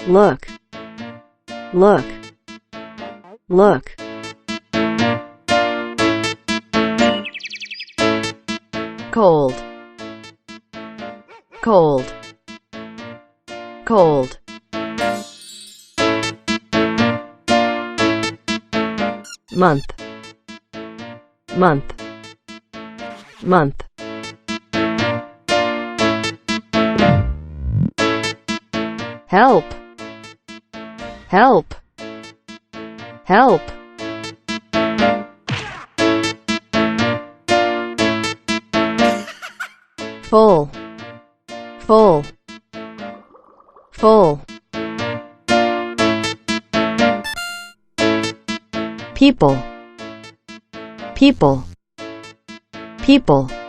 look, look, look. Cold, cold, cold. Month, month, month. Help, help, help. Full, full, full. People, people, people.